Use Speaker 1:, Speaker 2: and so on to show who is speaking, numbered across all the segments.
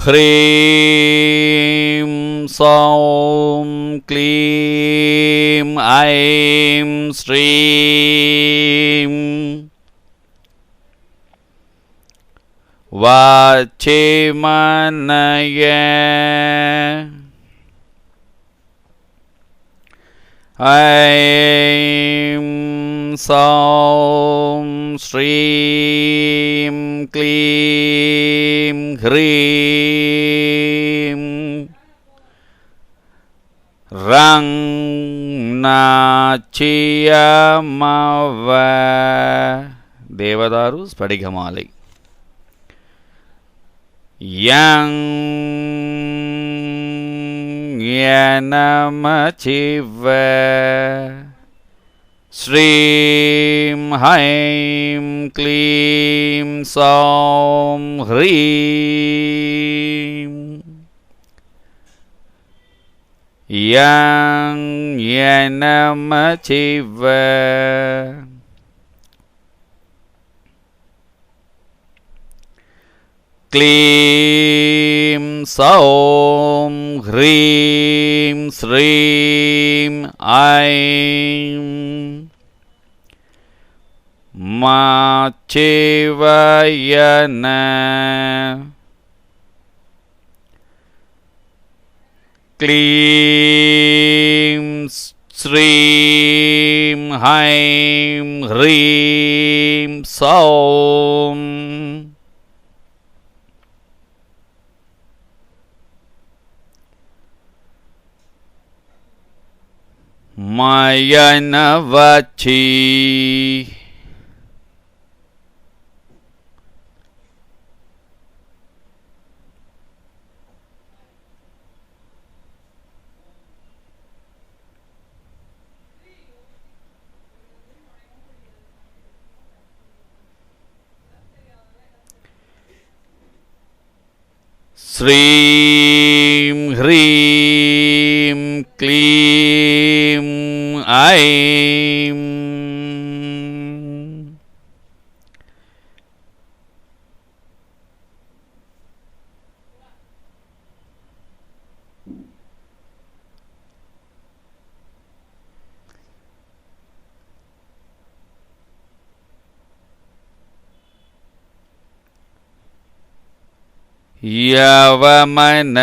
Speaker 1: ह्रीं सौं क्लीं ऐं श्रीं वाचिमनये ऐं सौं श्रीं क्लीं ह्रीं रं नाचियमव देवदारु स्फटिकमालै यं यनमचिव श्रीं हैं क्लीं सौं ह्रीं यं यनमचिव क्लीं सौं ह्रीं श्रीं ऐं माचिवयन क्लीं श्रीं हैं ह्रीं सौं मयनवची श्रीं ह्रीं क्लीं ऐं यवमनचि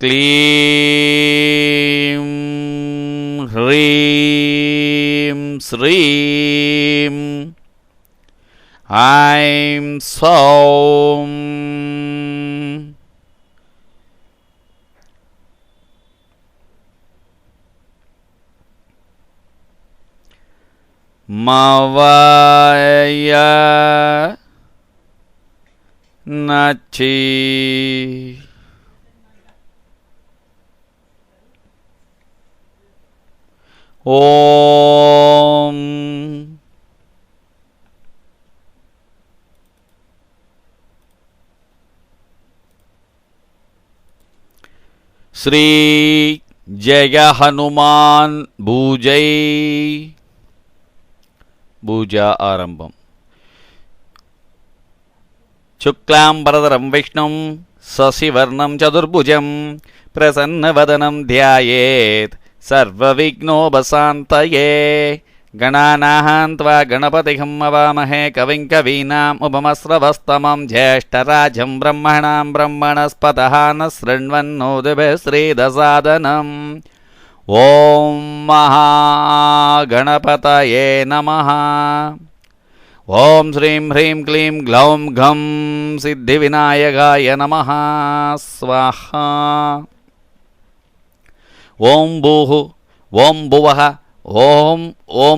Speaker 1: क्लीं ह्रीं श्रीं ऐं सौं मवय नचि ओम श्री जय हनुमान भूजै पूजा आरंभम शुक्लांबरधरं विष्णुं शशिवर्णं चतुर्भुजं प्रसन्नवदनं ध्यायेत् सर्वविघ्नोपशान्तये गणानां त्वा गणपतिं हवामहे कविं कवीनाम् उपमस्रवस्तमं ज्येष्ठराजं ब्रह्मणां ब्रह्मणस्पतः न शृण्वन्नोतिभिः श्रीदसादनम् ओं महागणपतये नमः। ओं श्रीं ह्रीं क्लीं ग्लौं घं सिद्धिविनायकाय नमः स्वाहा। ओं भूः ओं भुवः ओं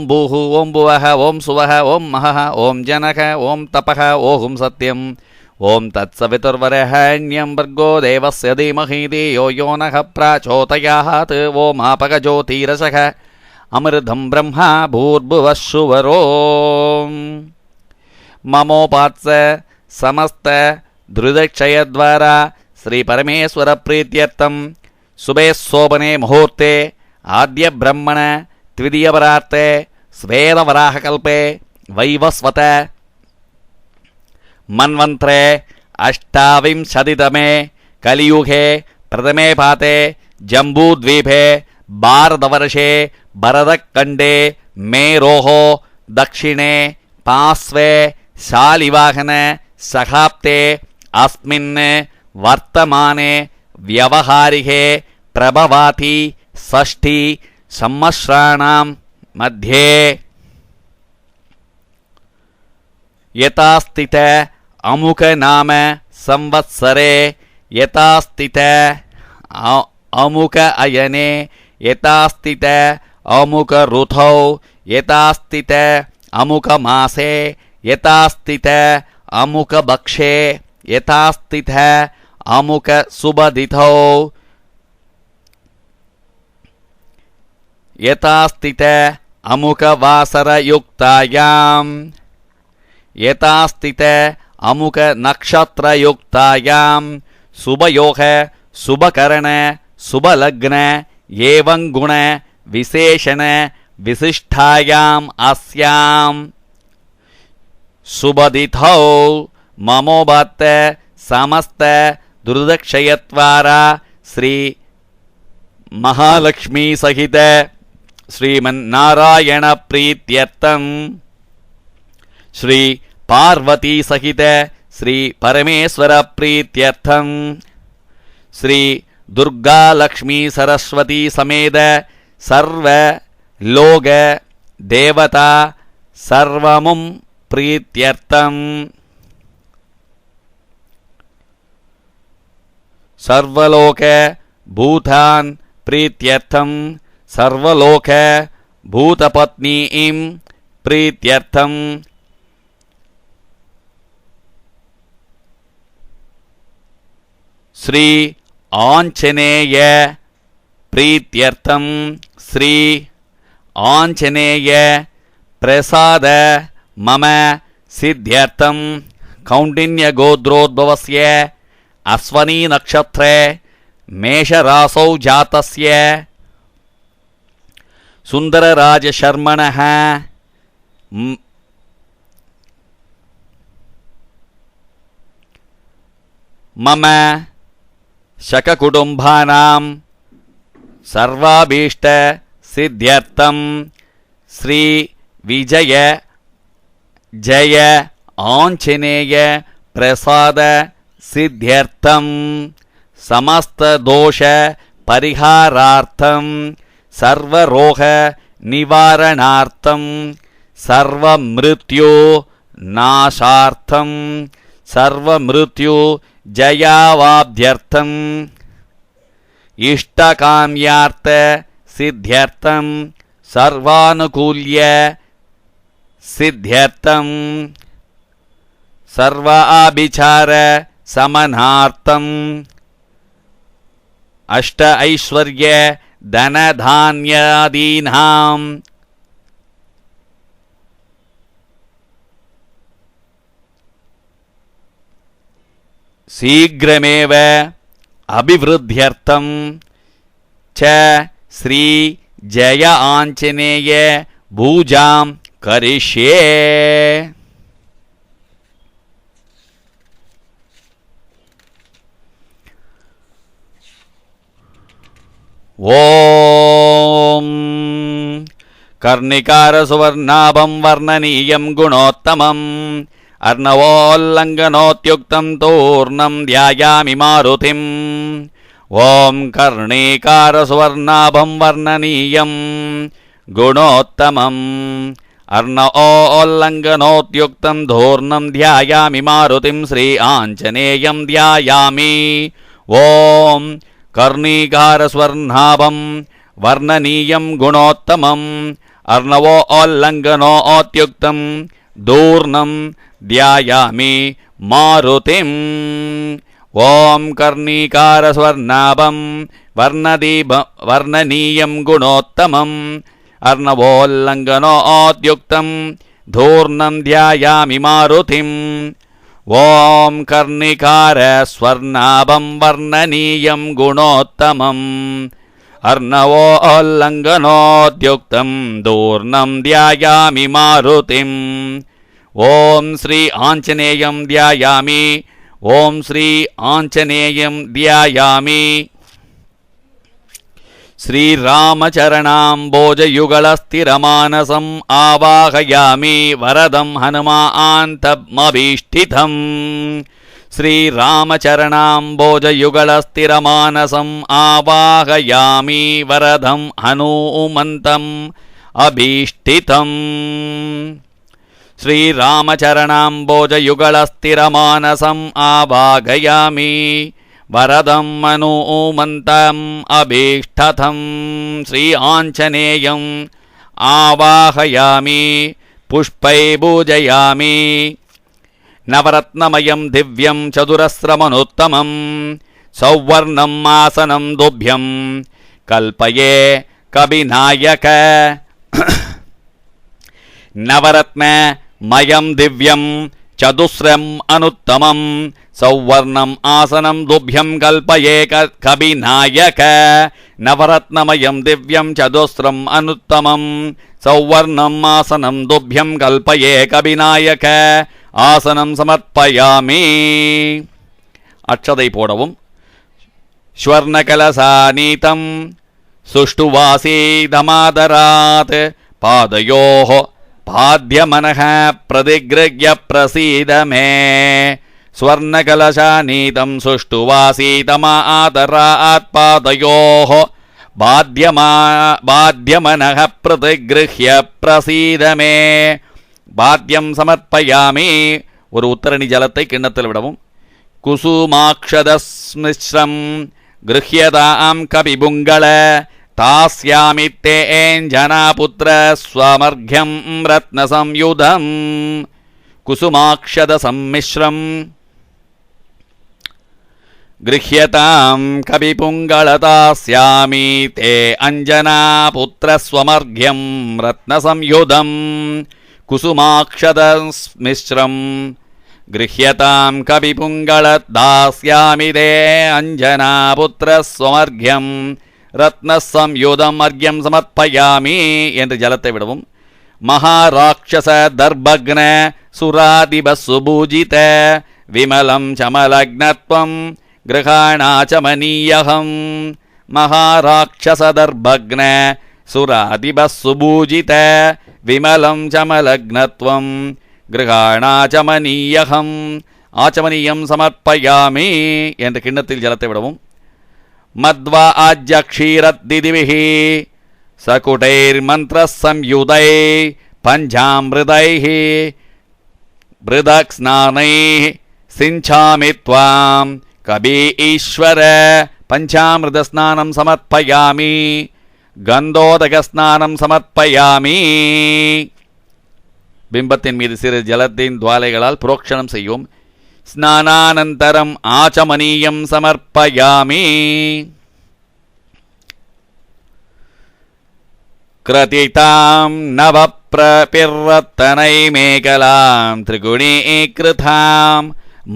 Speaker 1: भूः ओं भुवः ओं सुवः ओं महः ओं जनः ओं तपः ओं सत्यं ओं तत्सवितुर्वरेण्यं भर्गो देवस्य धीमहि धियो यो नः प्रचोदयात् ओमापकज्योतिरसः अमृतं ब्रह्मा भूर्भुवः सुवरोम् ममोपात्स समस्त धृदक्षयद्वारा श्री परमेश्वर प्रीत्यर्थं शुभे शोभने मुहूर्ते आद्य ब्रह्मण द्वितीयपरार्थे स्वेदवराहकल्पे वैवस्वत मन्वन्त्रे अष्टाविंशतितमे कलियुगे प्रथमे पाते जम्बूद्वीपे भारतवर्षे भरतखण्डे मेरोः दक्षिणे पार्श्वे शालिवाहन शकाब्दे अस्मिन् वर्तमाने व्यवहारिके प्रभवाति षष्ठी संवत्सराणां मध्ये यथास्थित अमुक नाम संवत्सरे यथास्थित अमुक अयने यथास्थित अमुक ऋतौ यथास्थित अमुक मासे यथास्थित अमुक भक्षे यथास्थित अमुक शुभतिथौ यथास्थित अमुक वासरयुक्तायां यथास्थित अमुक नक्षत्रयुक्तायां शुभयोग शुभकरण शुभलग्न एवं गुण विशेषण विशिष्टायाम् अस्यां शुभतिथौ ममोबत समस्त दुर्दक्षयत्वारा श्री महालक्ष्मी सहित श्रीमन्नारायण प्रीत्यर्थं श्री पार्वती सहित श्री परमेश्वर प्रीत्यर्थं श्री दुर्गा लक्ष्मी सरस्वती समेत सर्व लोक देवता सर्वमुं प्रीत्यर्थं सर्वलोक भूतान् प्रीत्यर्थं सर्वलोक भूतपत्नीं प्रीत्यर्थं श्री आंजनेय प्रीत्यर्थं श्री आंजनेय प्रसाद मम सिद्ध्यर्थं कौंडिन्य गोत्रोद्भवस्य अश्वनी नक्षत्रे मेषराशौ जातस्य सुन्दरराजशर्मणः मम शककुटुम्बानां सर्वाभीष्ट सिद्ध्यर्थं श्री विजय जय आंजनेय प्रसाद सिद्ध्यर्थं समस्त दोष परिहारार्थं सर्वरोग निवारणार्थं सर्वमृत्यु नाशार्थं सर्वमृत्यु जयावाप्त्यर्थं इष्टकाम्यार्थ सिद्ध्यर्थं सर्वानुकूल्य सिद्ध्यर्थं सर्वाभिचार समनार्थं अष्ट ऐश्वर्य धन धान्यादीनां शीघ्रमेव अभिवृद्ध्यर्थं च श्री जय आंजनेय पूजां करिष्ये। ओम कर्णिकारसुवर्णाभं वर्णनीयं गुणोत्तमम् अर्णवोल्लङ्घनोत्युक्तं तूर्णं ध्यायामि मारुतिम्। ओम कर्णिकारसुवर्णाभं वर्णनीयं गुणोत्तमम् अर्णवोल्लङ्घनोत्युक्तं तूर्णं ध्यायामि मारुतिं श्री आञ्जनेयं ध्यायामि। ओम कर्णिकारस्वर्णाभं वर्णनीयं गुणोत्तमम् अर्णवोल्लङ्घनोत्युक्तं दूर्णं ध्यायामि मारुतिम्। ओम कर्णिकारस्वर्णाभं वर्णनीयं गुणोत्तमम् अर्णवोल्लङ्घनोत्युक्तं धूर्णं ध्यायामि मारुतिम्। ओम कर्णिकारस्वर्णाभं वर्णनीयं गुणोत्तमम् अर्णवोल्लङ्घनोत्युक्तं धूर्णं ध्यायामि मारुतिम्। ಓಂ ಶ್ರೀ ಆಂಜನೇಯಂ ಧ್ಯಾಯಾಮಿ. ಓಂ ಶ್ರೀ ಆಂಜನೇಯಂ ಧ್ಯಾಯಾಮಿ. ಶ್ರೀರಾಮಚರಣಾಂಬೋಜಯುಗಳಸ್ಥಿರಮಾನಸಂ ಆವಾಹಯಾಮಿ ವರದಂ ಹನುಮಾಂತಮಭೀಷ್ಟಿತಂ. ಶ್ರೀರಾಮಚರಣಾಂಬೋಜಯುಗಳಸ್ಥಿರಮಾನಸಂ ಆವಾಹಯಾಮಿ ವರದಂ ಹನುಮಂತಂ ಅಭೀಷ್ಟಿತಂ. ಶ್ರೀರಾಮಚರಣಾಂಬೋಜಯುಗಳಸ್ಥಿರಮಾನಸಂ ಆವಾಹಯಾಮಿ ವರದಂ ಹನುಮಂತಂ ಅಭೀಷ್ಟಿತಂ. ಶ್ರೀ ಆಂಜನೇಯಂ ಆವಾಹಯಾಮಿ ಪುಷ್ಪೈ ಪೂಜಯಾಮಿ. ನವರತ್ನಮಯಂ ದಿವ್ಯಂ ಚತುರಸ್ರಮನೋತ್ತಮಂ ಸೌವರ್ಣಂ ಆಸನಂ ದುಭ್ಯಂ ಕಲ್ಪಯೇ ಕವಿನಾಯಕ. ನವರತ್ನಮಯಂ ದಿವ್ಯಂ ಚತುಸ್ರಂ ಅನುತ್ತಮಂ ಸೌವರ್ಣಂ ಆಸನಂ ದುಭ್ಯಂ ಕಲ್ಪಯೇ ಕವಿನಾಯಕ. ನವರತ್ನಮಯಂ ದಿವ್ಯಂ ಚತುಸ್ರಂ ಅನುತ್ತಮಂ ಸೌವರ್ಣಂ ಆಸನಂ ದುಭ್ಯಂ ಕಲ್ಪಯೇ ಕವಿನಾಯಕ. ஆசனம் சமர்ப்பயாமி. அக்ஷதை போடவும். ஸ்வர்ணகலசாநீதம் சுஷ்டுவாசீதமாதராத் பாதயோः பாத்யமனः பிரதிகிருஹ்ய பிரசீத மே. ஸ்வர்ணகலசாநீதம் சுஷ்டுவாசீதமாதராத் பாதயோः பாத்யமனः பிரதிகிருஹ்ய பிரசீத மே. பாத்யம் சமர்ப்பயாமி. ஒரு உத்தரணி ஜலத்தை கிண்ணத்தில் விடவும். குசுமாக்ஷதஸ்மிஸ்ரம் கிருஹ்யதாம் கபிபுங்கள தாஸ்யாமி தேஞ்சனாபுத்திர ஸ்வமர்க்யம் ரத்னசம்யுதம். குசுமாக்ஷதசம்மிஸ்ரம் கிருஹ்யதாம் கபிபுங்களதாஸ்யாமி தே அஞ்சனாபுத்திர ஸ்வமர்க்யம் ரத்னசம்யுதம். குசுமாக்ஷதஸ்மிஸ்ரம் கிருஹ்யதாம் கபிபுங்களதாஸ்யாமி தே அஞ்சனாபுத்திர ஸ்வமர்க்யம் ரத்னசம்யுதம் அர்க்யம் சமர்ப்பயாமி என்று ஜலத்தை விடவும். மகாராட்சச தர்பக்ன சுராதிபசுபூஜித விமலம் சமலக்னத்வம் கிருஹாணாச்சமனீயகம். மகாராட்சச தர்பக்ன சுராதிபசுபூஜித விமலம் சமலக்னத்வம் கிருஹாணாச்சமனீயகம். ஆச்சமனீயம் சமர்ப்பயாமி என்று கிண்ணத்தில் ஜலத்தை விடவும். மத்வா ஆஜ்யக்ஷீரத்திதிபிஹி சகுடைர்மந்திரஸ் சம்யுதை பஞ்சாமிருதைः பிருதக் ஸ்நானைः சிஞ்சாமி த்வாம் கபி ஈஸ்வர. பஞ்சாமிருத ஸ்நானம் சமர்ப்பயாமி. கந்தோதக ஸ்நானம் சமர்ப்பயாமி. பிம்பத்தின் மீது சிறு ஜலத்தின் துவாலைகளால் புரோக்ஷணம் செய்யும். ஸ்நானானந்தரம் ஆச்சமனீயம் சமர்ப்பயாமி. கிருதிதாம் நவப்ரபிர்ரத்தனை மேகலாம் திரிகுணீகிருதாம்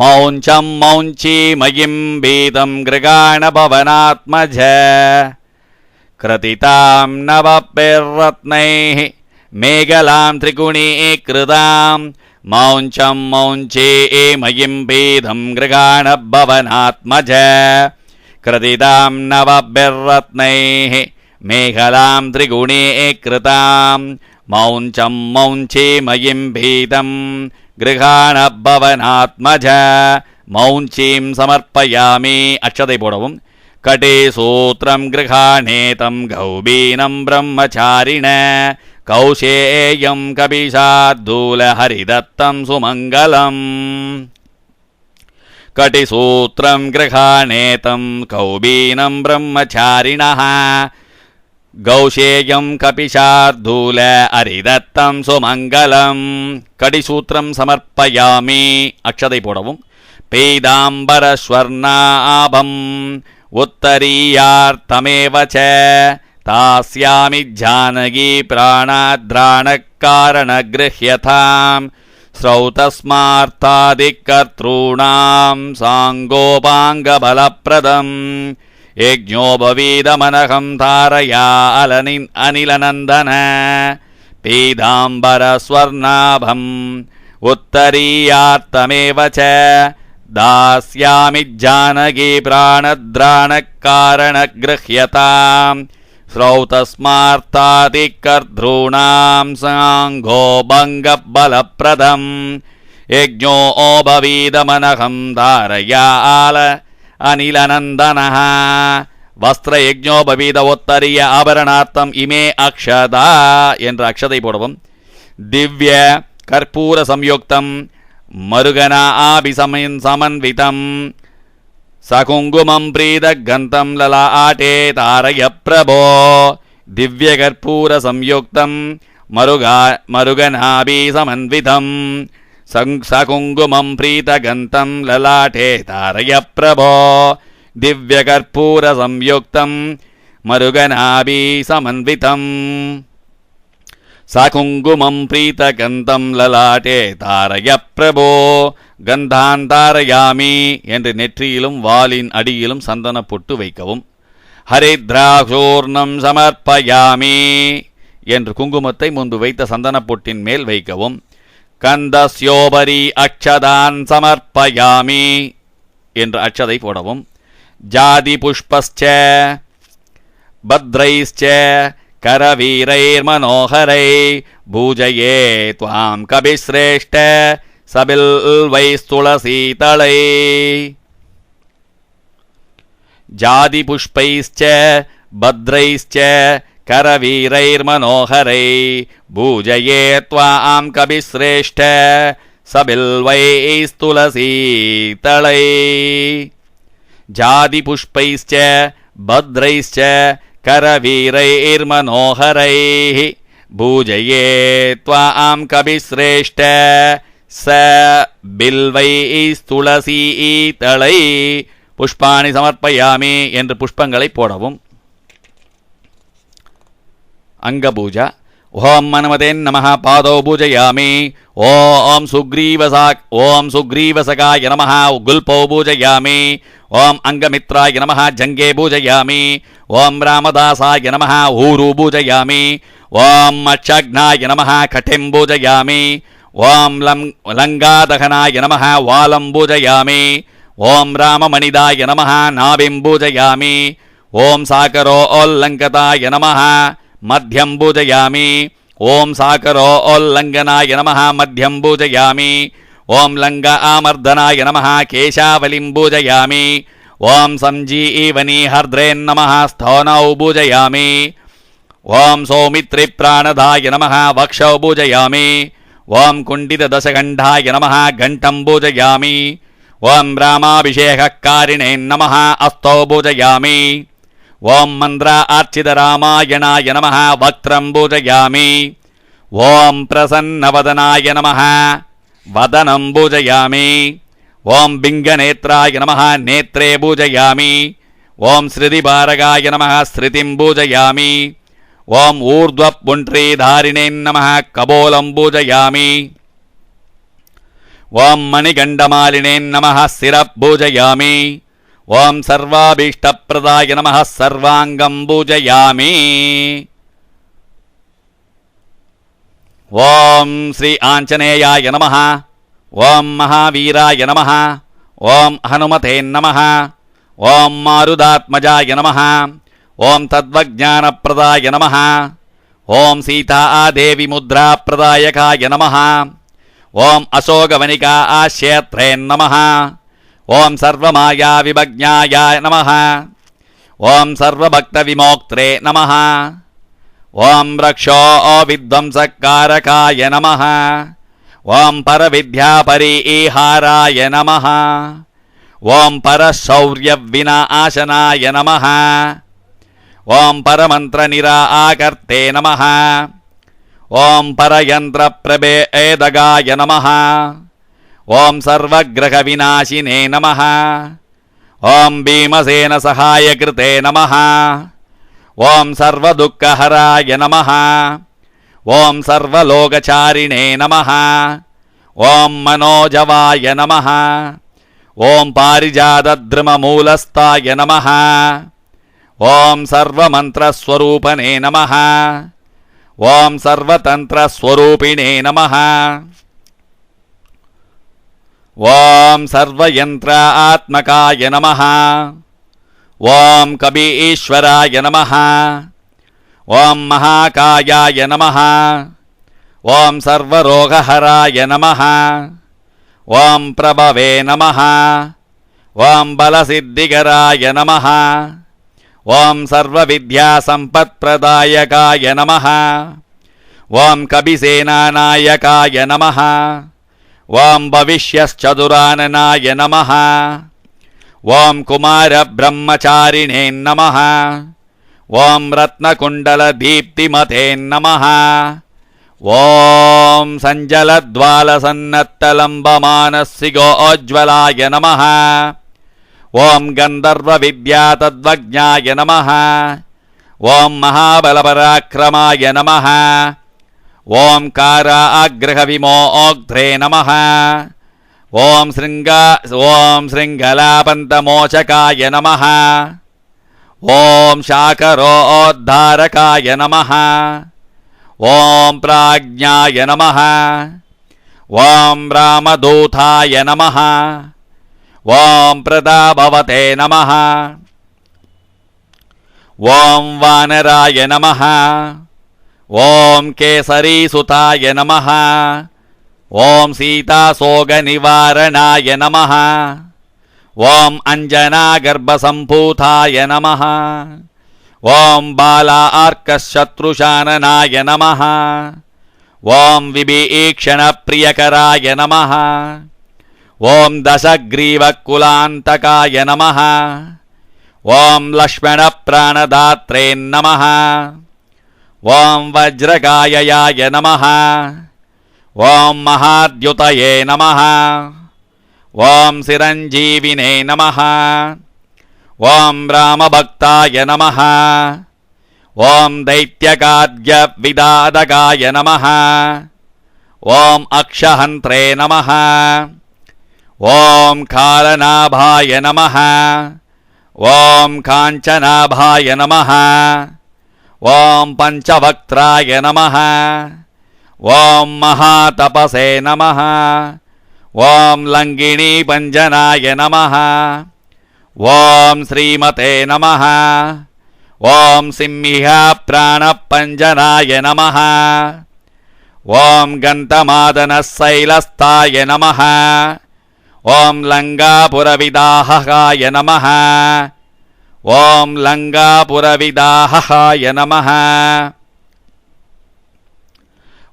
Speaker 1: மௌஞ்சம் மௌஞ்சீமயிம் பீதம் கிருகாண பவனாத்மஜ. கிருதிதாம் நவபிர்ரத்னைः மேகலாம் திரிகுணீகிருதாம் மௌஞ்சம் மௌஞ்சீமயிம் பீதம் கிருகாண பவனாத்மஜ. கிருதிதாம் நவபிர்ரத்னைः மேகலாம் திரிகுணீகிருதாம் மௌஞ்சம் மௌஞ்சீமயிம் பீதம் கிருகாண பவனாத்மஜ. மௌஞ்சீம் சமர்ப்பயாமி. அக்ஷதை போடவும். கடே சூத்திரம் கிருஹாணேதம் கௌபீனம் பிரம்மச்சாரிண கௌசேயம் கபிஷார்தூல ஹரிதத்தம் சுமங்கலம். கடிசூத்திரம் கிருஹாணேதம் கௌபீனம் பிரம்மச்சாரிணः கௌசேயம் கபிஷார்தூல ஹரிதத்தம் சுமங்கலம். கடிசூத்திரம் சமர்ப்பயாமி. அக்ஷதை போடவும். பீதாம்பரஸ்வர்ணாபம் உத்தரீயார்த்தமேவ ச தாஸ்யாமி ஜானகி பிராணாத்ராணக்காரண ஸ்ரௌதஸ்மார்த்தாதிகர்த்தॄணாம் சாங்கோபாங்கபலப்ரதம் யஜ்ஞோபவீதமனகம் தாரயா அனிலநந்தன. பீதாம்பரஸ்வர்ணாபம் उत्तरीयार्थमेव च दास्यामि जानकी प्राणद्राणकारणगृह्यताम् श्रौतस्मार्तादिकर्तॄणां साङ्घो भङ्गबलप्रदम् यज्ञो भवीदमनहं धारयाल अनिलनन्दनः वस्त्रयज्ञो भवीद उत्तरीय आभरणार्थम इमे अक्षदा என்ற அக்ஷதை போடவும் दिव्य कर्पूर संयुक्तम मरुगना आभिसमयं समन्वितम सकुंकुमं प्रीतगन्धं ललाटे तारय प्रभो दिव्य कर्पूर संयुक्तम मरुगनाभिसमन्वितम सकुंकुमं प्रीतगन्धं ललाटे तारय प्रभो दिव्य कर्पूर संयुक्तम मरुगनाभिसमन्वितम साकुंकुमं प्रीतगन्धं ललाटे तारय प्रभो கந்தான் தாரயாமி என்று நெற்றியிலும் வாலின் அடியிலும் சந்தன பொட்டு வைக்கவும் ஹரித்ராசூர்ணம் சமர்ப்பயாமி என்று குங்குமத்தை முன்பு வைத்த சந்தன பொட்டின் மேல் வைக்கவும் கந்தஸ்யோபரி அக்ஷதான் சமர்ப்பயாமி என்று அக்ஷதை போடவும் ஜாதி புஷ்பஸ்ச பத்ரைஸ்ச करवीरैर्मनोहरै भूजये त्वां कविश्रेष्ठ सबिल्वैस्तुलसीतलै जादिपुष्पैश्च भद्रैश्च करवीरैर्मनोहरै भूजये त्वां कविश्रेष्ठ सबिल्वैस्तुलसीतलै जादिपुष्पैश्च भद्रैश्च करवीरैर्मनोहरैः भूजये त्वां कविश्रेष्ठ स बिल्वैस्तुलसीतलै पुष्पाणि समर्पयामि என்று புஷ்பங்களை போடவும் अंगपूजा ओम मनमते नमः पादौ पूजयामि ओम सुग्रीवसकाय नमः गुल्पौ पूजयामि ओम अंगमित्राय नमः जंगे पूजयामि ओम रामदासाय नमः ऊरू पूजयामि ओम अक्षघ्नाय नमः कटिं पूजयामि ओम लंगादहनाय नमः वालं पूजयामि ओम राममणिदाय नमः नाभिं पूजयामि ओम साकरोल्लङ्घताय नमः मध्यं पूजयामि ओम साकरोल्लङ्घनाय नमः मध्यं पूजयामि ओम लंग आमर्दनाय नमः केशावलिं पूजयामि ओम संजीवनीहर्द्रे नमः स्थौनौ पूजयामि ओम सौमित्रिप्राणदाय नमः वक्षौ पूजयामि ओम कुण्डितदशगण्डाय नमः घण्टं पूजयामि ओम रामाभिषेककारिणे नमः अस्तौ पूजयामि ओम मंद्र अर्चित रामायणाय नमः वक्त्रं पूजयामि ओम प्रसन्नवदनाय नमः वदनं पूजयामि ओम बिंगनेत्राय नमः नेत्रे पूजयामि ओम श्रुतिभारगाय नमः श्रुतिं पूजयामि ओम ऊर्ध्वपुण्ड्रीधारिणे नमः कपोलं पूजयामि ओम मणिगण्डमालिने नमः शिरः पूजयामि ओम सर्वाभीष्टप्रदाय नमः सर्वांगं पूजयामि ओम श्री आंजनेयाय नमः ओम महावीराय नमः ओम हनुमते नमः ओम मारुदात्मजाय नमः ओम तद्वज्ञानप्रदाय नमः ओम सीता देवी मुद्राप्रदायकाय नमः ओम अशोकवनिका आश्रयत्रे नमः ओम सर्वमाया विभज्ञाय नमः ओम सर्वभक्तविमोक्त्रे नमः ओम रक्षो विध्वंसकारकाय नमः ओम परविद्यापरिहाराय नमः ओम परशौर्यविनाशनाय नमः ओम परमन्त्रनिराकर्ते नमः ओम परयन्त्रप्रभेदगाय नमः ओम सर्वग्रहविनाशिने नमः ओम भीमसेनसहायकृते नमः ओम सर्वदुःखहराय नमः ओम सर्वलोकचारिणे नमः ओम मनोजवाय नमः ओम पारिजातद्रुममूलस्थाय नमः ओम सर्वमन्त्रस्वरूपने नमः ओम सर्वतन्त्रस्वरूपिणे नमः ಓಂ ಸರ್ವಯಂತ್ರಾತ್ಮಕಾಯ ನಮಃ. ಓಂ ಕಬೀಶ್ವರಾಯ ನಮಃ. ಓಂ ಮಹಾಕಾಯಾಯ ನಮಃ. ಓಂ ಸರ್ವರೋಗಹರಾಯ ನಮಃ. ಓಂ ಪ್ರಭವೇ ನಮಃ. ಓಂ ಬಲಸಿದ್ಧಿಗರಾಯ ನಮಃ. ಓಂ ಸರ್ವವಿದ್ಯಾಸಂಪತ್ಪ್ರದಾಯಕಾಯ ನಮಃ. ಓಂ ಕಬಿಸೇನಾನಾಯಕಾಯ ನಮಃ. ಓಂ ಭವಿಷ್ಯಶ್ಚತುರಾನನಾಯ ನಮಃ. ಓಂ ಕುಮಾರಬ್ರಹ್ಮಚಾರಿಣೇ ನಮಃ. ಓಂ ರತ್ನಕುಂಡಲದೀಪ್ತಿಮತೇ ನಮಃ. ಓಂ ಸಂಜಲದ್ವಾಲಸನ್ನತ್ತಲಂಬಮಾನಸ್ಸಿಗೋಜ್ವಲಾಯ ನಮಃ. ಓಂ ಗಂಧರ್ವವಿದ್ಯಾತದ್ವಜ್ಞಾಯ ನಮಃ. ಓಂ ಮಹಾಬಲಪರಾಕ್ರಮಾಯ ನಮಃ. ಓಂ ಕಾರಾಗೃಹವಿಮೋಗ್ಧ್ರೇ ನಮಃ. ಓಂ ಶೃಂಗಲಾಪಂತಮೋಚಕಾಯ ನಮಃ. ಓಂ ಶಾಕರೋದ್ಧಾರಕಾಯ ನಮಃ. ಓಂ ಪ್ರಾಜ್ಞಾಯ ನಮಃ. ಓಂ ರಾಮದೂತಾಯ ನಮಃ. ಓಂ ಪ್ರತಾಪವತೆ ನಮಃ. ಓಂ ವಾನರಾಯ ನಮಃ. ಓಂ ಕೇಸರೀಸುತಾಯ ನಮಃ. ಓಂ ಸೀತಾಸೋಗನಿವಾರಣಾಯ ನಮಃ. ಓಂ ಅಂಜನಾಗರ್ಭಸಂಭೂತಾಯ ನಮಃ. ಓಂ ಬಾಲಾರ್ಕಶತ್ರುಶಾನನಾಯ ನಮಃ. ಓಂ ವಿಭೀಷಣಪ್ರಿಯಕರಾಯ ನಮಃ. ಓಂ ದಶಗ್ರೀವಕುಲಾಂತಕಾಯ ನಮಃ. ಓಂ ಲಕ್ಷ್ಮಣಪ್ರಾಣದಾತ್ರೇ ನಮಃ. ಓಂ ವಜ್ರಕಾಯಯಾಯ ನಮಃ. ಓಂ ಮಹಾದ್ಯುತಯೇ ನಮಃ. ಓಂ ಚಿರಂಜೀವಿನೇ ನಮಃ. ಓಂ ರಾಮಭಕ್ತಾಯ ನಮಃ. ಓಂ ದೈತ್ಯಕಾದ್ಯವಿದಾದಕಾಯ ನಮಃ. ಓಂ ಅಕ್ಷಹಂತ್ರೇ ನಮಃ. ಓಂ ಕಾಲನಾಭಾಯ ನಮಃ. ಓಂ ಕಾಂಚನಾಭಾಯ ನಮಃ. ಓಂ ಪಂಚವಕ್ತ್ರಾಯ ನಮಃ. ಓಂ ಮಹಾತಪಸೇ ನಮಃ. ಓಂ ಲಂಗಿಣೀ ಪಂಜನಾಯ ನಮಃ. ಓಂ ಶ್ರೀಮತೆ ನಮಃ. ಓಂ ಸಿಂಹಿಹ ಪ್ರಾಣಪಂಜನಾಯ ನಮಃ. ಓಂ ಗಂತಮಾದನಶೈಲಸ್ಥಾಯ ನಮಃ. ಓಂ ಲಂಗಾಪುರವಿದಾಹಕಾಯ ನಮಃ. ಓಂ ಲಂಗಾಪುರವಿದಾಹಕಾಯ ನಮಃ.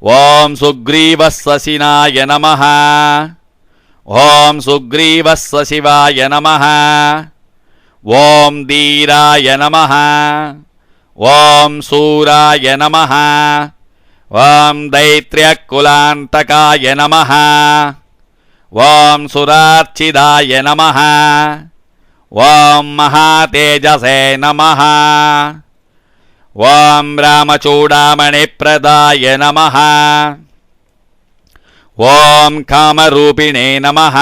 Speaker 1: ಓಂ ಸುಗ್ರೀವಸ್ಸಸಿನಾಯ ನಮಃ. ಓಂ ಸುಗ್ರೀವಸ್ಸಶಿವಾಯ ನಮಃ. ಓಂ ಧೀರಾಯ ನಮಃ. ಓಂ ಶೂರಾಯ ನಮಃ. ಓಂ ದೈತ್ರ್ಯಕುಲಾಂತಕಾಯ ನಮಃ. ಓಂ ಸುರಾರ್ಚಿದಾಯ ನಮಃ. ಓಂ ಮಹಾತೇಜಸೇ ನಮಃ. ಓಂ ರಾಮಚೂಡಾಮಣಿಪ್ರದಾಯ ನಮಃ. ಓಂ ಕಾಮರೂಪಿಣೇ ನಮಃ.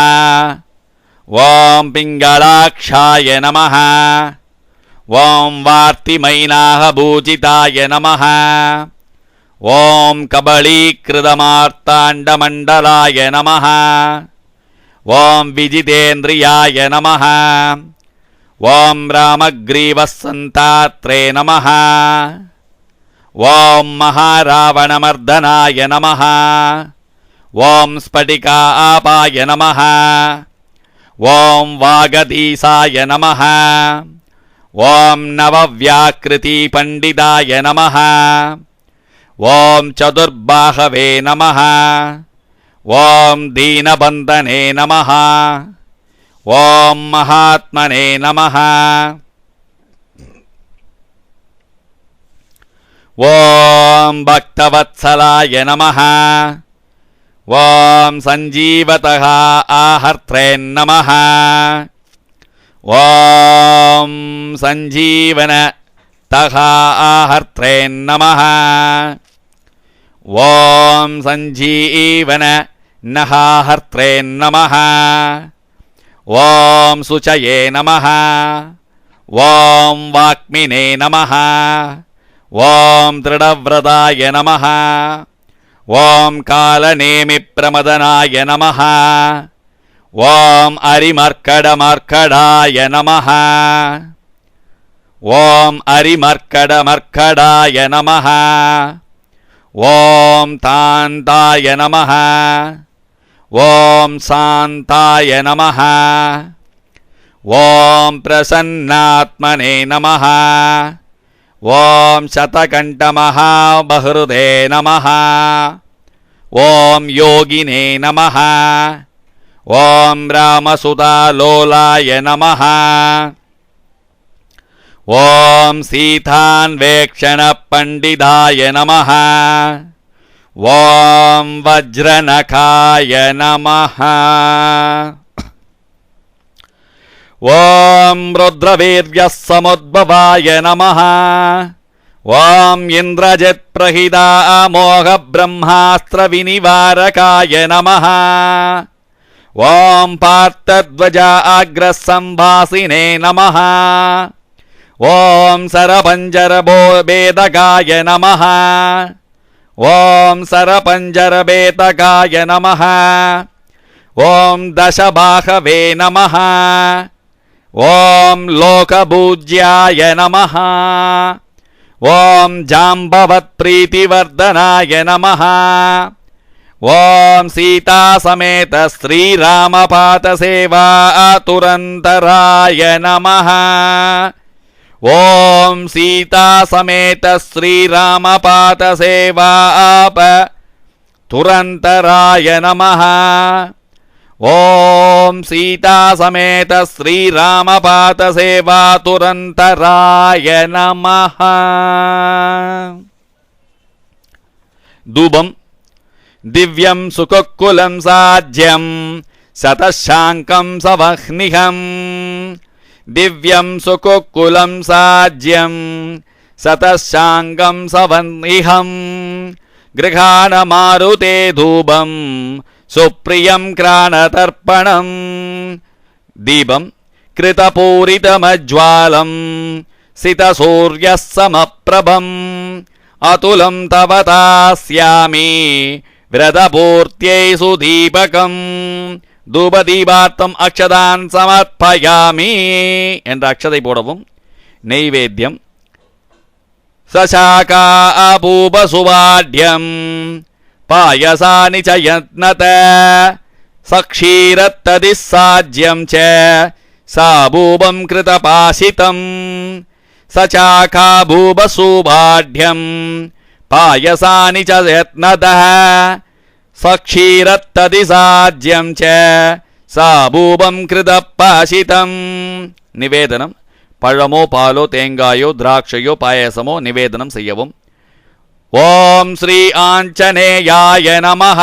Speaker 1: ಓಂ ಪಿಂಗಳಾಕ್ಷಾಯ ನಮಃ. ಓಂ ವಾರ್ತಿಮೈನಾಹಭೂಜಿತಾಯ ನಮಃ. ಓಂ ಕಬಳೀಕೃತಮಾರ್ತಾಂಡಮಂಡಲಾಯ ನಮಃ. ಓಂ ವಿಜಿತೇಂದ್ರಿಯಾಯ ನಮಃ. ಓಂ ರಾಮಗ್ರೀವಸ್ಸಂತಾತ್ರೇ ನಮಃ. ಓಂ ಮಹಾರಾವಣಮರ್ದನಾಯ ನಮಃ. ಓಂ ಸ್ಫಟಿಕಾಪಾಯ ನಮಃ. ಓಂ ವಾಗಧೀಸಾಯ ನಮಃ. ಓಂ ನವವ್ಯಾಕೃತಿ ಪಂಡಿತಾಯ ನಮಃ. ಓಂ ಚತುರ್ಬಾಹವೇ ನಮಃ. ಓಂ ದೀನಬಂಧನೇ ನಮಃ. ಓಂ ಮಹಾತ್ಮನೇ ನಮಃ. ಓಂ ಭಕ್ತವತ್ಸಲಾಯ ನಮಃ. ಓಂ ಸಂಜೀವತಃ ಆಹರ್ತ್ರೇ ನಮಃ. ಓಂ ಸಂಜೀವನತಃ ಆಹರ್ತ್ರೇ ನಮಃ. ಓಂ ಸಂಜೀವನ ನಹಾಹರ್ತ್ರೇ ನಮಃ. ಓಂ ಶುಚಯೇ ನಮಃ. ಓಂ ವಾಕ್ಮಿನೇ ನಮಃ. ಓಂ ದೃಢವ್ರತಾಯ ನಮಃ. ಓಂ ಕಾಲನೇಮಿಪ್ರಮದನಾಯ ನಮಃ. ಓಂ ಅರಿಮರ್ಕಡಮರ್ಕಡಾಯ ನಮಃ. ಓಂ ಅರಿಮರ್ಕಡಮರ್ಕಡಾಯ ನಮಃ. ಓಂ ತಾಂತಾಯ ನಮಃ. ಓಂ ಶಾಂತಾಯ ನಮಃ. ಓಂ ಪ್ರಸನ್ನಾತ್ಮನೇ ನಮಃ. ಓಂ ಶತಕಂಠಮಹಾಬಹೃದೇ ನಮಃ. ಓಂ ಯೋಗಿನೇ ನಮಃ. ಓಂ ರಾಮಸುತಾಲೋಲಾಯ ನಮಃ. ಓಂ ಸೀತಾನ್ವೇಕ್ಷಣ ಪಂಡಿತಾಯ ನಮಃ. ಓಂ ವಜ್ರನಖಾಯ ನಮಃ. ಓಂ ರುದ್ರವೀರ್ಯ ಸಮುದ್ಭವಾಯ ನಮಃ. ಓಂ ಇಂದ್ರಜಿತ್ಪ್ರಹಿತಾಮೋಘ ಬ್ರಹ್ಮಾಸ್ತ್ರ ವಿನಿವಾರಕಾಯ ನಮಃ. ಓಂ ಪಾರ್ಥಧ್ವಜ ಅಗ್ರಸಂಭಾಸಿನೇ ನಮಃ. ಓಂ ಸರಪಂಜರಭೇದಕಾಯ ನಮಃ. ಓಂ ಸರಪಂಜರಭೇದಕಾಯ ನಮಃ. ಓಂ ದಶಬಾಹವೇ ನಮಃ. ಓಂ ಲೋಕಪೂಜ್ಯಾಯ ನಮಃ. ಓಂ ಜಾಂಬವತ್ಪ್ರೀತಿವರ್ಧನಾಯ ನಮಃ. ಓಂ ಸೀತಾಸಮೇತ ಶ್ರೀರಾಮಪಾದಸೇವಾತುರಂತರಾಯ ನಮಃ. ಓಂ ಸೀತಾಸಮೇತ ಶ್ರೀರಾಮಪಾದಸೇವಾತುರಂತರಾಯ ನಮಃ. ಓಂ ಸೀತಾಸಮೇತ ಶ್ರೀರಾಮಪಾದಸೇವಾತುರಂತರಾಯ ನಮಃ. ಧೂಪಂ ದಿವ್ಯಂ ಸುಕುಕ್ಕುಲಂ ಸಾಜ್ಯಂ ಶತಶಾಂಕಂ ಸವಹ್ನಿಹಂ. ದಿವ್ಯಂ ಸುಕುಕ್ಕುಲಂ ಸಾಜ್ಯಂ ಶತಶಾಂಕಂ ಸವಹ್ನಿಹಂ. ಗೃಹಾಣ ಮಾರುತೆ ಧೂಪಂ ಸುಪ್ರಿಯಂ ಕ್ರಾಣತರ್ಪಣಂ. ದೀಪಂ ಕೃತಪೂರಿತಮಜ್ವಾಲಂ ಸಿತಸೂರ್ಯಃ ಸಮಪ್ರಭಂ. ಅತುಲಂ ತವ ತಾಸ್ಯಾಮಿ ವ್ರತಪೂರ್ತ್ಯೈ ಸುದೀಪಕಂ. தூபதீபார்த்தம் அக்ஷதான் சமர்ப்பயாமி என்ற அக்ஷதை போடவும். நைவேத்தியம் சசாகா அபூபசுவாட்யம் பாயசானி ச யத்னத சக்ஷீரத்ததிசாஜ்யம் ச சாபூபம் கிருதபாசிதம். சசாகா பூபசுவாட்யம் பாயசானி ச யத்னதः சக்ஷீரத்ததிசாஜ்யம் ச சாபூபம் கிருதபாசிதம். நிவேதனம் பழமோ பாலோ தேங்காயோ திராட்சையோ பாயசமோ நிவேதனம் செய்யவும். ஓம் ஸ்ரீ ஆஞ்சநேயாய நமஹ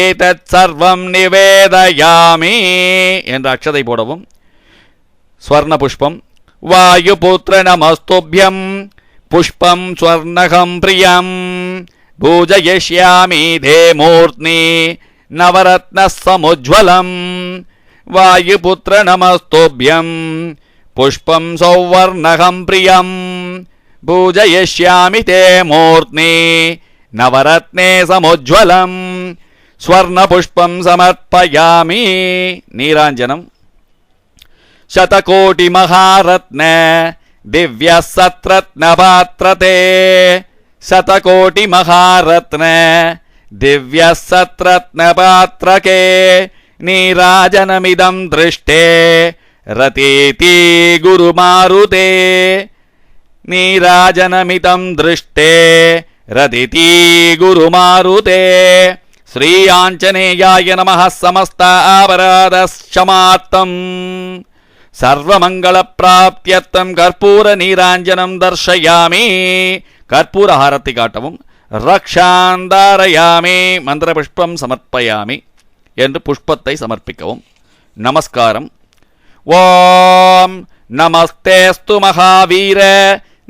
Speaker 1: ஏதத் சர்வம் நிவேதயாமி என்ற அக்ஷதை போடவும். ஸ்வர்ண புஷ்பம் வாயுபுத்திர நமஸ்துப்யம் புஷ்பம் ஸ்வர்ணகம் பிரியம் பூஜயிஷ்யாமி தேமூர்த்னி நவரத்ன சமுஜ்வலம். வாயுபுத்திர நமஸ்துப்யம் புஷ்பம் சௌவர்ணகம் பிரியம் பூஜயிஷ்யாமி தே மூர்த்னி நவரத்னே சமுஜ்வலம். ஸ்வர்ணபுஷ்பம் சமர்ப்பயாமி. நீராஞ்சனம் சதகோடி மகாரத்ன திவ்ய சத்ரத்ன பாத்ரதே. சதகோடி மகாரத்ன திவ்ய சத்ரத்ன பாத்ரகே. நீராஜனமிதம் திருஷ்டே ரதீதி குருமாருதே. நீராஜனமிதம் திருஷ்டே ரதிதி குருமாருதே. ஸ்ரீ ஆஞ்சநேயாய நமः சமஸ்த அபராதக்ஷமார்த்தம் சர்வமங்கள பிராப்தியர்த்தம் கற்பூர நீராஞ்சனம் தர்ஷயாமி. கற்பூர ஹாரத்தை காட்டவும். ரக்ஷாந்தாரயாமி மந்திர புஷ்பம் சமர்ப்பயாமி என்று புஷ்பத்தை சமர்ப்பிக்கவும். நமஸ்காரம். ஓம் நமஸ்தேஸ்து மகாவீர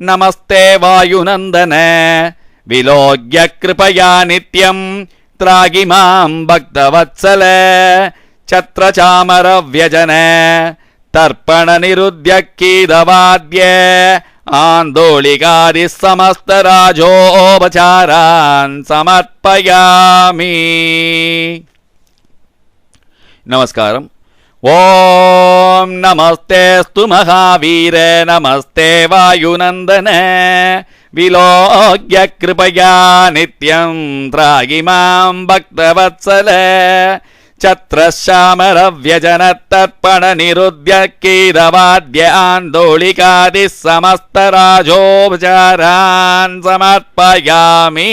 Speaker 1: நமஸ்தே வாயுநந்தன விலோக்ய கிருபயா நித்யம் த்ராகி மாம் பக்தவத்சல. சத்ரசாமர வியஜன தர்ப்பண நிருத்ய கீதவாத்ய ஆந்தோளிகாதி சமஸ்த ராஜோபசாரான் சமர்ப்பயாமி. நமஸ்காரம். ಓಂ ನಮಸ್ತೆಸ್ತು ಮಹಾವೀರ ನಮಸ್ತೆ ವಾಯುನಂದನ ವಿಲೋಕ್ಯ ಕೃಪಯಾ ನಿತ್ಯಂ ತ್ರಾಗಿ ಮಾಂ ಭಕ್ತವತ್ಸಲ ಛತ್ರಶ್ಯಾಮರವ್ಯಜನತ್ತರ್ಪಣ ನಿರುದ್ಯ ಕೀರವಾದ್ಯ ಆಂದೋಳಿಕಾದಿ ಸಮಸ್ತರಾಜೋಪಚಾರಾನ್ ಸಮರ್ಪಯಾಮಿ.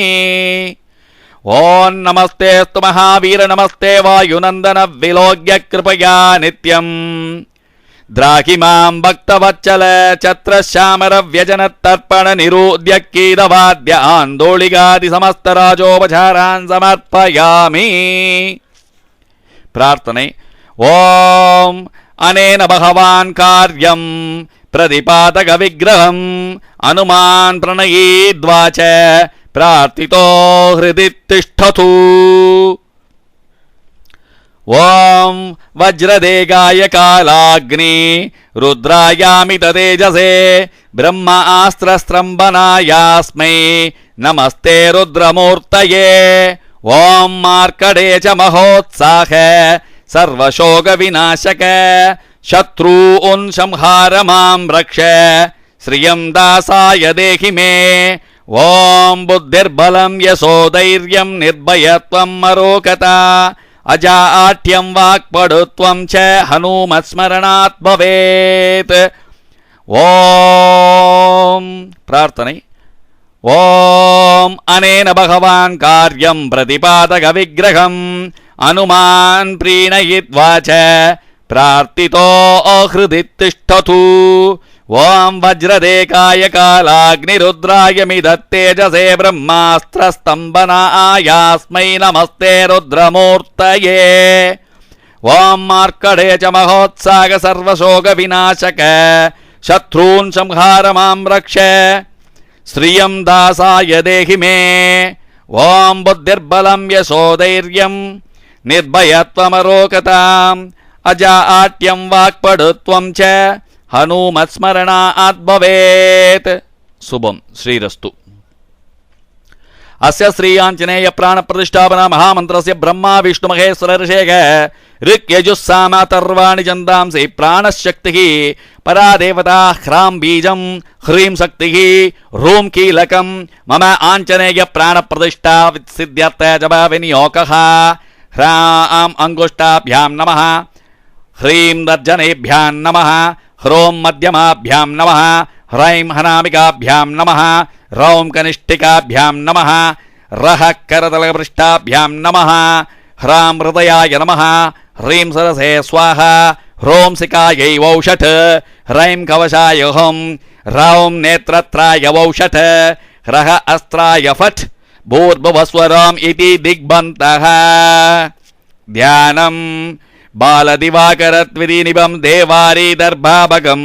Speaker 1: ಓಂ ನಮಸ್ತೆಸ್ತು ಮಹಾವೀರ ನಮಸ್ತೆ ವಾಯುನಂದನ ವಿಲೋಕ್ಯ ಕೃಪಯಾ ನಿತ್ಯಂ ದ್ರಾಹಿ ಮಾಂ ಭಕ್ತವತ್ಸಲ ಛತ್ರಶ್ಯಾಮರವ್ಯಜನತ್ತರ್ಪಣ ನಿರುದ್ಯ ಕೀರವಾದ್ಯ ಆಂದೋಳಿಕಾದಿ ಸಮಸ್ತರಾಜೋಪಚಾರಾನ್ ಸಮರ್ಪಯಾಮಿ. ಪ್ರಾರ್ಥನೆ. ಓಂ ಅನೇನ ಭಗವಾನ್ ಕಾರ್ಯಂ ಪ್ರತಿಪಾದಕ ವಿಗ್ರಹಂ ಹನುಮಾನ್ ಪ್ರಣಯೀದ್ವಾಚ ಪ್ರಾರ್ಥಿತೋ ಹೃದಿ ತಿಷ್ಠತು. ಓಂ ವಜ್ರದೇಗಾಯ ಕಾಲಾಗ್ನಿ ರುದ್ರಾಯಾಮಿತ ತೇಜಸೇ ಬ್ರಹ್ಮ ಆಸ್ತ್ರಸ್ತಂಭನಾಯಾಸ್ಮೈ ನಮಸ್ತೆ ರುದ್ರಮೂರ್ತಯೇ. ಓಂ ಮಾರ್ಕಡೇ ಚ ಮಹೋತ್ಸಾಹ ಸರ್ವಶೋಕ ವಿನಾಶಕ ಶತ್ರುನ್ ಸಂಹಾರ ಮಾಂ ರಕ್ಷ ಶ್ರಿಯಂ ದಾಸಾಯ ದೇಹಿ ಮೇ. ಓಂ ಬುದ್ಧಿರ್ಬಲಂ ಯಶೋಧೈರ್ಯಂ ನಿರ್ಭಯತ್ವಂ ಮರೋಕತಾ ಅಜಾಠ್ಯಂ ವಾಕ್ಪಡುತ್ವಂ ಚ ಹನುಮತ್ಸ್ಮರಣಾತ್ ಭವೇತ್. ಓಂ ಪ್ರಾರ್ಥನೆ. ಓಂ ಅನೇನ ಭಗವಾನ್ ಕಾರ್ಯಂ ಪ್ರತಿಪಾದಕ ವಿಗ್ರಹಂ ಹನುಮಾನ್ ಪ್ರೀಣಯಿತ್ವಾಚ ಪ್ರಾರ್ಥಿತೋ ಹೃದಿ ತಿಷ್ಠತು. ಓಂ ವಜ್ರದೇಕಾಯ ಕಾಲಾಗ್ನಿರುದ್ರಾಯ ಮಿದತ್ತೇಜಸೇ ಬ್ರಹ್ಮಾಸ್ತ್ರಸ್ತಂಭನಾಯಾಸ್ಮೈ ನಮಸ್ತೆ ರುದ್ರಮೂರ್ತಯೇ. ಓಂ ಮಾರ್ಕಡೇ ಚ ಮಹೋತ್ಸಾಹ ಸರ್ವಶೋಕ ವಿನಾಶಕ ಶತ್ರುನ್ ಸಂಹಾರ ಮಾಂ ರಕ್ಷ ಶ್ರಿಯಂ ದಾಸಾಯ ದೇಹಿ ಮೇ. ಓಂ ಬುದ್ಧಿರ್ಬಲಂ ಯಶೋಧೈರ್ಯಂ ನಿರ್ಭಯತ್ವಮರೋಕತಾ ಅಜಾಠ್ಯಂ ವಾಕ್ಪಡುತ್ವಂ ಚ ಹನುಮತ್ಸ್ಮರಣಾತ್ ಭವೇತ್. ಶುಭಂ ಶ್ರೀರಸ್ತು. ಅಸ್ಯ ಶ್ರೀ ಆಂಜನೇಯ ಪ್ರಾಣ ಪ್ರತಿಷ್ಠಾಪನಾ ಮಹಾಮಂತ್ರಸ್ಯ ಬ್ರಹ್ಮ ವಿಷ್ಣು ಮಹೇಶ್ವರ ಋಷೇಗ ಋಕ್ ಯಜುಸ್ಸಾಮ ಅಥರ್ವಾಣಿ ಛಂದಾಂಸಿ ಪ್ರಾಣಶಕ್ತಿ ಪರಾ ದೇವತಾ ಹ್ರಾಂ ಬೀಜಂ ಹ್ರೀಂ ಶಕ್ತಿ ರೂಂ ಕೀಲಕಂ ಮಮ ಆಂಜನೇಯ ಪ್ರಾಣ ಪ್ರತಿಷ್ಠಾ ಸಿದ್ಧ್ಯರ್ಥ ಜಪ ವಿನಿಯೋಗಃ. ಹ್ರಾಂ ಅಂಗುಷ್ಟಾಭ್ಯಾಂ ನಮಃ ಹ್ರೀಂ ತರ್ಜನೇಭ್ಯಾಂ ನಮಃ ಹ್ರೋಂ ಮಧ್ಯಮಾಭ್ಯಾಂ ನಮಃ ಹ್ರೈಂ ಹನಾಮಿಕಾಭ್ಯಾಂ ನಮಃ ರೌಂ ಕನಿಷ್ಠಿಕಾಭ್ಯಾಂ ನಮಃ ರಃ ಕರತಲಪೃಷ್ಠಾಭ್ಯಾಂ ನಮಃ ಹ್ರಾಂ ಹೃದಯಾಯ ನಮಃ ಹ್ರೀಂ ಸರಸೇ ಸ್ವಾಹ ಹ್ರೋಂ ಸಿಕಾಯೈ ವೌಷಠ್ ಹ್ರೈಂ ಕವಶಾಯ ಹುಂ ರೌಂ ನೇತ್ರತ್ರಾಯ ವೌಷಠ್ ರಃ ಅಸ್ತ್ರಾಯ ಫಟ್ ಭೂರ್ಭುವಸ್ವರಾಂ ಇತಿ ದಿಗ್ಬಂತಃ. ಧ್ಯಾನಂ ಬಾಲದಿವಾಕರತ್ವಿಧಿನಿಭಂ ದೇವಾರಿ ದರ್ಭಾಭಗಂ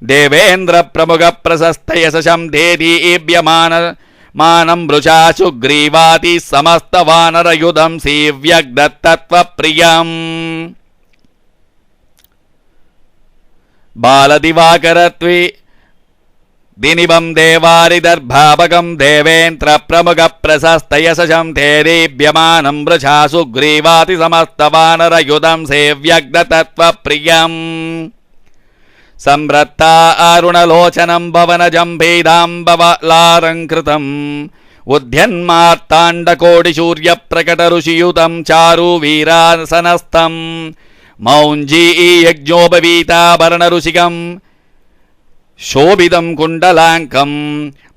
Speaker 1: ದೇವೇಂದ್ರ ಪ್ರಮುಖ ಪ್ರಶಸ್ತ ಯಶಂ ದೇದೀಭ್ಯಮಾನ ಮಾನಂ ವೃಷಾ ಸುಗ್ರೀವಾತಿ ಸಮಸ್ತ ವಾನರಯುಧಂ ಸೇವ್ಯಗ್ದತ್ತತ್ವ ಪ್ರಿಯಂ. ಬಾಲದಿವಾಕರತ್ವಿ ದಿನಿಭಂ ದೇವಾರಿ ದರ್ಭಾಭಗಂ ದೇವೇಂದ್ರ ಪ್ರಮುಖ ಪ್ರಶಸ್ತ ಯಶಂ ತೇರೇಭ್ಯಮಾನಂ ವೃಷಾ ಸುಗ್ರೀವಾತಿ ಸಮಸ್ತ ವಾನರಯುಧಂ ಸೇವ್ಯಗ್ದತ್ತತ್ವ ಪ್ರಿಯಂ. ಸಂವೃತ್ತ ಅರುಣಲೋಚನಂ ಭವನಜಂ ಭೇದಾಂಬವಲಾರಂಕೃತಂ ಉದ್ಯನ್ಮಾರ್ತಾಂಡಕೋಟಿ ಪ್ರಕಟ ಋಷಿಯುತಂ ಚಾರು ವೀರಾಸನಸ್ಥಂ ಮೌಂಜೀ ಯಜ್ಞೋಪವೀತಾಭರಣ ಋಷಿಕಂ ಶೋಭಿತಂ ಕುಂಡಲಾಂಕಂ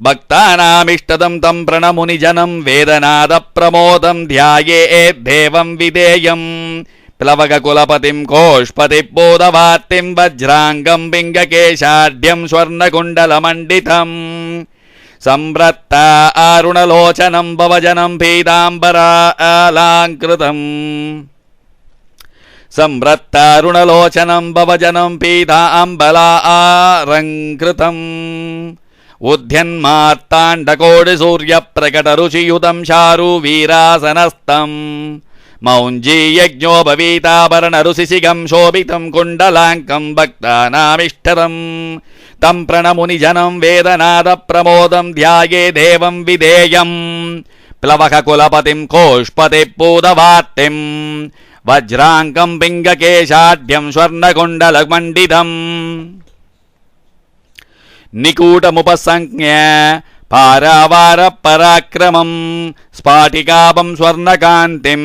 Speaker 1: ಭಕ್ತಾನಾಮಿಷ್ಟದಂ ತಂ ಪ್ರಣಮುನಿಜನಂ ವೇದನಾದ ಪ್ರಮೋದಂ ಧ್ಯಾಯೇದ್ದೇವಂ ವಿಧೇಯಂ. ಪ್ಲವಗ ಕುಲಪತಿಂ ಕೋಷ್ಪತಿ ಬೋಧವಾರ್ತಿಂ ವಜ್ರಾಂಗಂ ಪಿಂಗಕೇಶಾಢ್ಯಂ ಸ್ವರ್ಣಕುಂಡಲಮಂಡಿತಂ ಸಂವೃತ್ತ ಅರುಣಲೋಚನಂ ಭವಜನಂ ಪೀತಾಂಬರಾಲಾಂಕೃತಂ ಸಂವೃತ್ತ ಅರುಣಲೋಚನಂ ಭವಜನಂ ಪೀತಾಂಬಲಾರಂಕೃತಂ ಉದ್ಯನ್ಮಾರ್ತಾಂಡಕೋಟಿ ಸೂರ್ಯ ಪ್ರಕಟ ರುಚಿಯುತಂ ಚಾರು ವೀರಾಸನಸ್ಥಂ ಮೌಂಜೀ ಯಜ್ಞೋಪವೀತಾಭರಣ ಋಷಿಸಿಗಂ ಶೋಭಿತಂ ಕುಂಡಲಾಂಕಂ ಭಕ್ತಾನಾಮಿಷ್ಟದಂ ತಂ ಪ್ರಣಮುನಿಜನಂ ವೇದನಾದ ಪ್ರಮೋದಂ ಧ್ಯಾಯೇ ದೇವಂ ವಿಧೇಯಂ. ಪ್ಲವಕ ಕುಲಪತಿಂ ಕೋಷ್ಪತಿ ಪೂದವಾರ್ತಿಂ वज्राङ्गं पिङ्गकेशाढ्यं स्वर्णकुण्डलमण्डितम् निकूटमुपसंज्ञ पारावारपराक्रमं स्फाटिकाभं स्वर्णकान्तिं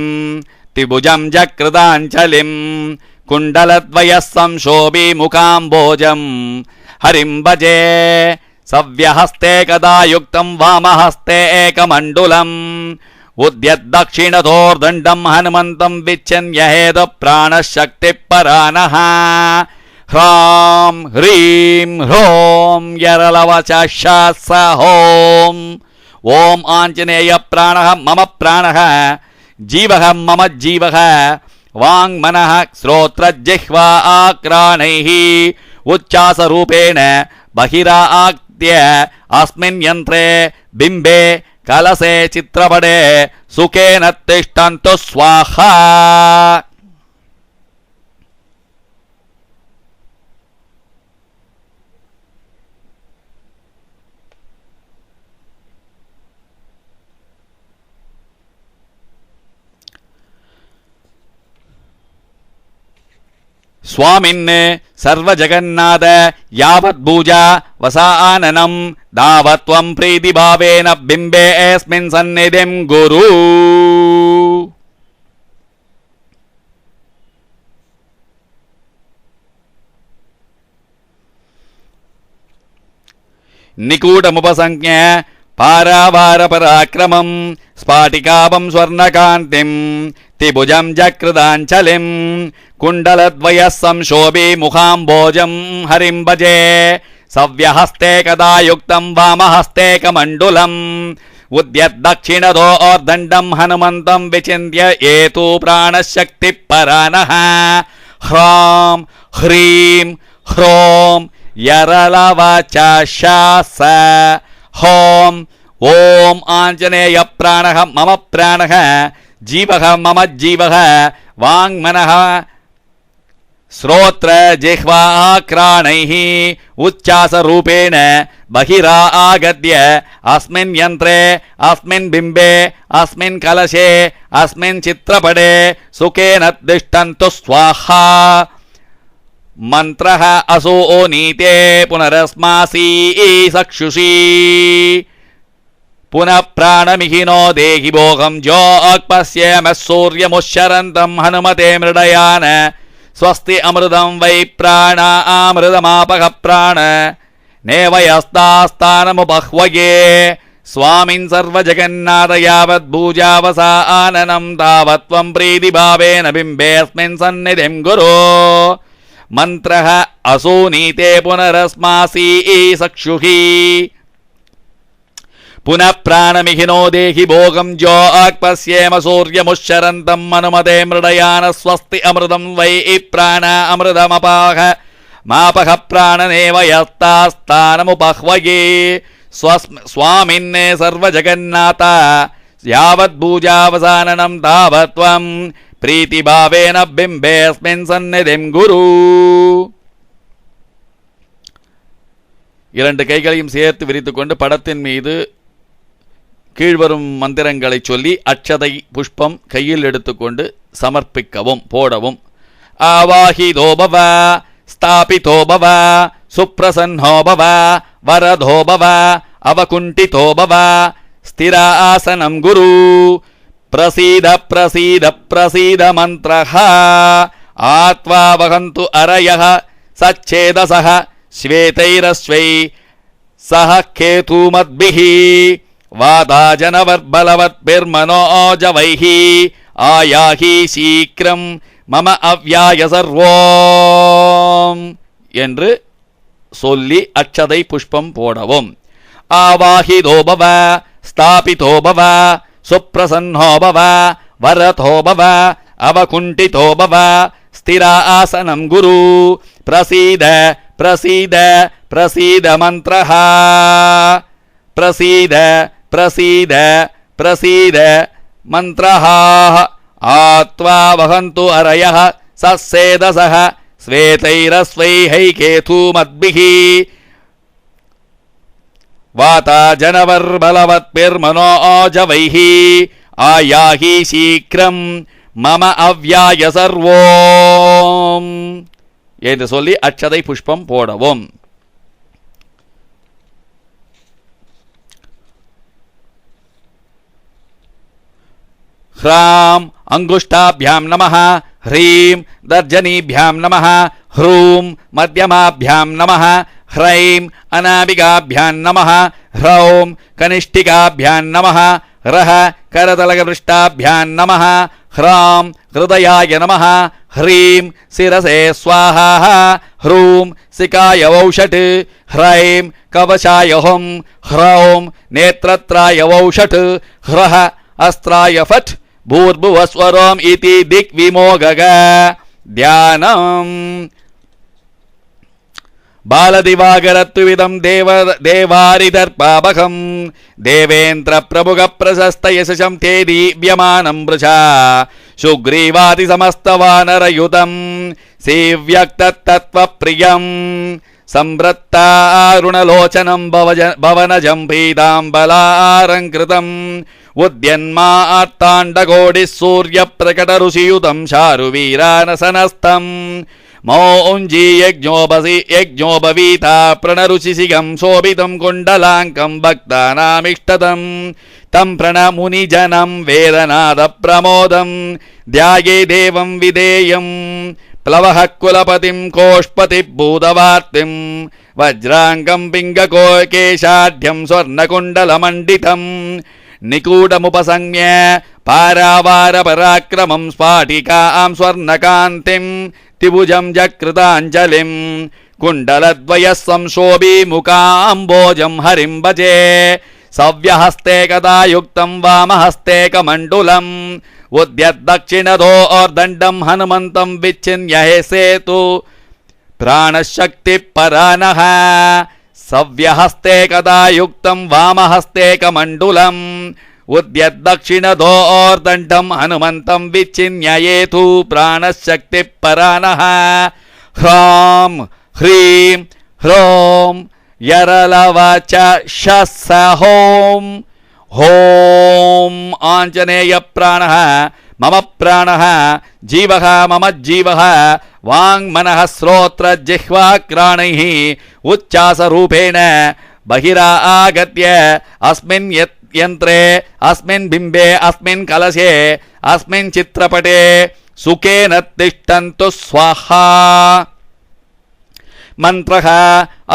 Speaker 1: त्रिभुजं जकृताञ्जलिं कुण्डलद्वयः संशोभिमुखाम्बोजं हरिं भजे सव्यहस्ते कदा युक्तं वामहस्ते एकमण्डुलम् उद्यद्दक्षिणतोर्दण्डं हनुमन्तं विच्छिन्य हेतु प्राणशक्तिपरानः ह्रां ह्रीं ह्रों यरलवचः हों ॐ आञ्जनेय प्राणः मम प्राणः जीवः मम जीवः वाङ्मनः श्रोत्रजिह्वा आक्राणैः उच्चासरूपेण बहिराद्य अस्मिन् यन्त्रे बिम्बे कलसे चित्रपटे सुखेन तिष्ठन्तु स्वाहा। स्वामिन् सर्वजगन्नाथ यावद्भूजा वसाननं दावत्वं प्रीतिभावेन बिम्बे अस्मिन् सन्निधिं गुरु। निकूटमुपसंज्ञ पारावारपराक्रमं स्फाटिकाभं स्वर्णकान्तिं त्रिभुजं जकृताञ्जलिं कुण्डलद्वयः संशोभिमुखाम्बोजं हरिं भजे सव्यहस्ते कदा युक्तं वामहस्तेकमण्डुलम् उद्यद्दक्षिणतो दण्डं हनुमन्तं विचिन्त्य एतु प्राणशक्तिपरानः ह्रां ह्रीं ह्रों यरलवचः हों ॐ आञ्जनेय प्राणः मम प्राणः जीवः मम जीवः वाङ्मनः श्रोत्र जिह्वाक्राणैः उच्चासरूपेण बहिरागत्य अस्मिन् यन्त्रे अस्मिन् बिम्बे अस्मिन् कलशे अस्मिन् चित्रपटे सुखेन तिष्ठन्तु स्वाहा। मन्त्रः असो नीते पुनरस्मासी चक्षुषी पुनः प्राणमिहिनो देहि भोगं जोक्पश्येमः सूर्यमुश्चरन्तं हनुमते मृडयान स्वस्ति अमृतं वै प्राणामृतमापः प्राण नेवयस्तास्तानमुपह्वये स्वामिन् सर्वजगन्नाथ यावद्भूजावसाननं तावत्त्वं प्रीतिभावेन बिम्बेऽस्मिन् सन्निधिं गुरो। मन्त्रः असूनीते पुनरस्मासी चक्षुषी पुनः प्राणमिहिनो देहि भोगं जोक्पश्येम सूर्यमुश्चरन्तं हनुमते मृडयान स्वस्ति अमृतं वै प्राणामृतमपाः मापः प्राणनेव यस्तास्तानमुपह्वये स्वामिन् सर्वजगन्नाथ यावद्भूजावसाननं तावत्त्वं प्रीतिभावेन बिम्बेऽस्मिन् सन्निधिं गुरु। இரண்டு கைகளையும் சேர்த்து விரித்துக்கொண்டு படத்தின் மீது கீழ்வரும் மந்திரங்களை சொல்லி அட்சதை புஷ்பம் கையில் எடுத்துக்கொண்டு சமர்ப்பிக்கவும் போடவும். ஆவாஹிதோ பவ ஸ்தாபிதோ பவ சுப்ரசன்னோ பவ வரதோ பவ அவகுண்டிதோ பவ ஸ்திராசனம் குரு. பிரசீத பிரசீத பிரசீத மந்திரஹ ஆத்வா வகந்து அரயஹ சச்சேதசஹ श्वेतैरश्वै सह केतुमद्भिः वाताजनवर्बलवद्भिर्मनोजवैः आयाहि शीघ्रं मम अव्याय सर्वोम् என்று சொல்லி அட்சதை புஷ்பம் போடவும். ஆவாஹிதோ பவ ஸ்தாபிதோ பவ சுப்ரசன்னோ பவ வரதோ பவ அவகுண்டிதோ பவ ஸ்திராசனம் குரு. பிரசீத प्रसीद प्रसीद मन्त्रः प्रसीद प्रसीद प्रसीद मन्त्रः आत्वा वहन्तु अरयः सस्सेदसः श्वेतैरस्वैहैकेतुमद्भिः वाताजनवर्बलवद्भिर्मनोजवैः आयाहि शीघ्रं மம அவ்யாய சர்வோம் என்று சொல்லி அட்சதை புஷ்பம் போடவும். ஹ்ராம் அங்குஷ்டாபியாம் நமஹ, ஹ்ரீம் தர்ஜனீபியாம் நமஹ, ஹ்ரூம் மத்தியமாபியாம் நமஹ, ஹ்ரைம் அநாபிகாபியாம் நமஹ, ஹ்ரௌம் கனிஷ்டிகாபியாம் நமஹ, ரஹ கரதலகபிருஷ்டாபியாம் நமஹ, ஹ்ராம் ஹிருதயாய நமஹ, ஹ்ரீம் சிரசே ஸ்வாஹா, ஹ்ரூம் சிகாய வௌஷட், ஹ்ரைம் கவசாய ஹும், ஹ்ரௌம் நேத்ரத்ராய வௌஷட், ஹ்ரஹ அஸ்த்ராய ஃபட், பூர்புவஸ்வரோம் இதி திக் விமோகக. தியானம். பாலதிவாகரத்துவிதம் தேவாரிதர்பாபகம் தேவேந்திர பிரமுக பிரசஸ்த யசம் தே தீப்யமானம் வ்ருஷா சுக்ரீவாதி சமஸ்தவானரயுதம் சேவ்யக்தத்வ பிரியம் சம்ரத்தாருணலோச்சனம் பவனஜம் பீதாம்பலாரங்கிருதம் உத்யன்மார்த்தாண்டகோடி சூரிய பிரகட ருஷியுதம் சாருவீரானசனஸ்தம் மௌஞ்சி யஜ்ஞோபவீதா பிரணருச்சிசிகம் சோபிதம் குண்டலாங்கம் பக்தானாமிஷ்டதம் தம் பிரணமுனிஜனம் வேதநாத பிரமோதம் தியாயே தேவம் விதேயம் प्लवः कुलपतिं कोष्पति भूतवार्तिं वज्रांगं पिङ्गकेशाढ्यं स्वर्णकुण्डलमण्डितं निकूटमुपसंज्ञ पारावारपराक्रमं स्फाटिकां स्वर्णकान्तिं त्रिभुजं जकृताञ्जलिं कुण्डलद्वयः संशोभिमुखाम्बोजं हरिं भजे सव्यहस्ते कदा युक्तं वामहस्ते कमण्डुलम् उद्यद्दक्षिणतो दण्डं हनुमन्तं विच्छिन्य हे सेतु प्राणशक्ति परानः सव्यहस्ते कदा युक्तं वामहस्ते कमण्डुलम् उद्यद्दक्षिणतो दण्डं हनुमन्तं विच्छिन्य हेतु प्राणशक्ति परानः ह्रां ह्रीं ह्रौं यरलवच शस्सहों होम आंजनेय प्राणः मम प्राणः जीवः मम जीवः वांग मनः श्रोत्र जिह्वा क्राणैः उच्चासरूपेण बहिरागत्य अस्मिन् यन्त्रे अस्मिन् बिम्बे अस्मिन् कलशे अस्मिन् चित्रपटे सुखेन तिष्ठन्तु स्वाहा मंत्रः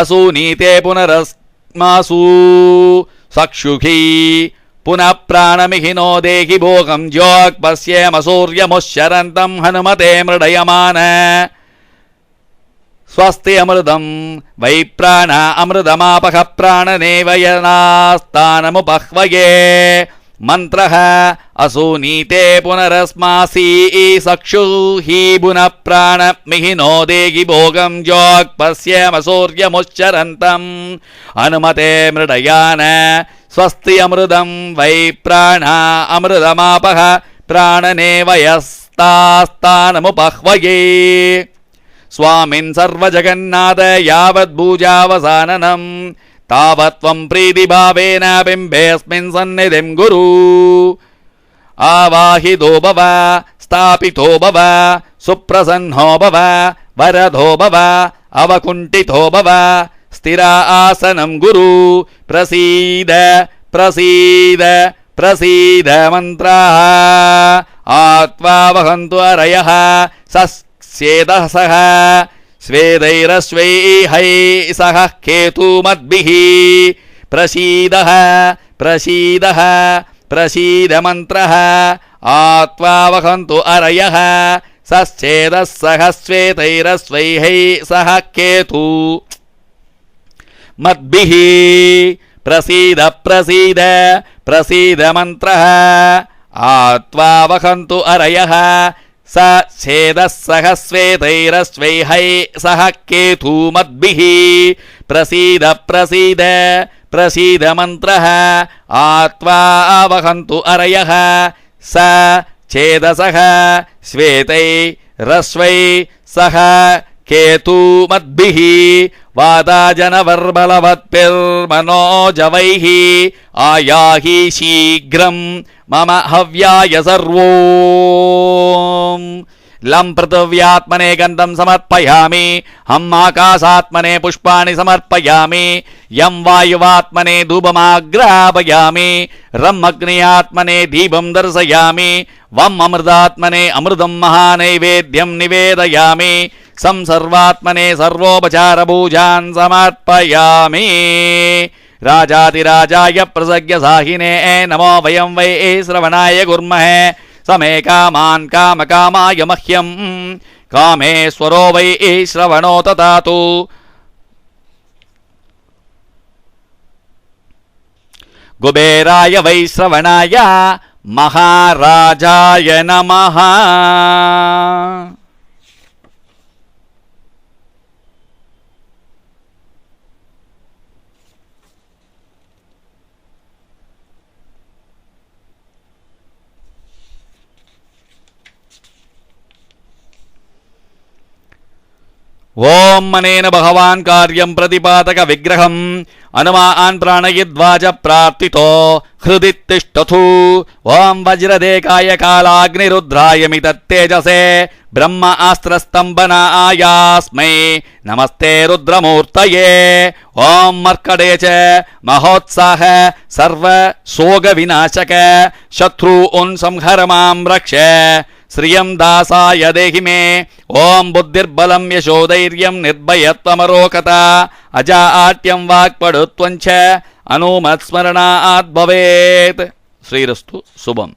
Speaker 1: असूनीते पुनरस्मासु सक्षुषी पुनः प्राणमिहिनो देहि भोगं ज्योक्पश्येमसूर्यमुश्चरन्तं हनुमते मृडयमान स्वस्ति अमृतं वै प्राण अमृतमापः प्राणनेवयनास्तानमुपह्वये मंत्रः असूनीते पुनरस्मासी सक्षुषी पुनः प्राणमिहिनो देहि भोगं ज्योक्पश्येमसूर्यमुश्चरन्तं हनुमते मृडयान स्वस्ति अमृतं वै प्राण अमृतमापः प्राणनेवयस्तास्तानमुपह्वये स्वामिन् सर्वजगन्नाथ यावद्भुजावसाननं तावत्त्वं प्रीतिभावेन बिम्बेऽस्मिन् सन्निधिं गुरु आवाहितो भव स्थापितो भव सुप्रसन्नो भव वरदो भव अवकुण्ठितो भव स्थिरा आसनं गुरु प्रसीद प्रसीद प्रसीद मन्त्रः आत्वा वहन्तु अरयः सस्येदसः स्वेदैरश्वैहै सह केतुमद्भिः प्रसीदः प्रसीदः प्रसीद मन्त्रः आत्वा वहन्तु अरयः सश्चेदः सह स्वेदैरश्वैहै सह केतु मद्भिः प्रसीद प्रसीद प्रसीद मन्त्रः आत्वा वहन्तु अरयः स छेदः सह स्वेदैरश्वैहै सह केतु मद्भिः प्रसीद प्रसीद प्रसीद मन्त्रः आत्वा वहन्तु अरयः स छेदसः श्वेतैरश्वै सह केतु मद्भिः वादाजनवर्बलवत्पिर्मनोजवैः आयाहि शीघ्रम् मम हव्याय सर्वोम लं पृथिव्यात्मने गन्धं समर्पयामि हम् आकाशात्मने पुष्पाणि समर्पयामि यं वायुवात्मने धूपमाग्रापयामि रम् अग्न्यात्मने दीपं दर्शयामि वम् अमृतात्मने अमृतं महानैवेद्यं निवेदयामि सं सर्वात्मने सर्वोपचारपूजान् समर्पयामि राजाधिराजाय प्रसज्ञसाहिने नमो वयं वै श्रवणाय कुर्महे समे कामान् कामकामाय मह्यं कामेश्वरो वै श्रवणो ददातु कुबेराय वै श्रवणाय महाराजाय नमः। ओम अनेन भगवान् कार्यं प्रतिपादक विग्रहम् अनुमान् प्राणयिद्वाच प्रार्थितो हृदि तिष्ठतु ओम वज्रदेकाय कालाग्निरुद्राय मितत्तेजसे ब्रह्म अस्त्रस्तम्भनायास्मै नमस्ते रुद्रमूर्तये ओम मर्कटे च महोत्साह सर्व शोक विनाशक शत्रून् संहर मां रक्ष श्रियं दासाय देहि मे ओम बुद्धिर्बलं यशोधैर्यं निर्भयत्वमरोगता अजाट्यं वाक्पटुत्वं च अनुमत्स्मरणात् भवेत्। श्रीरस्तु शुभम्।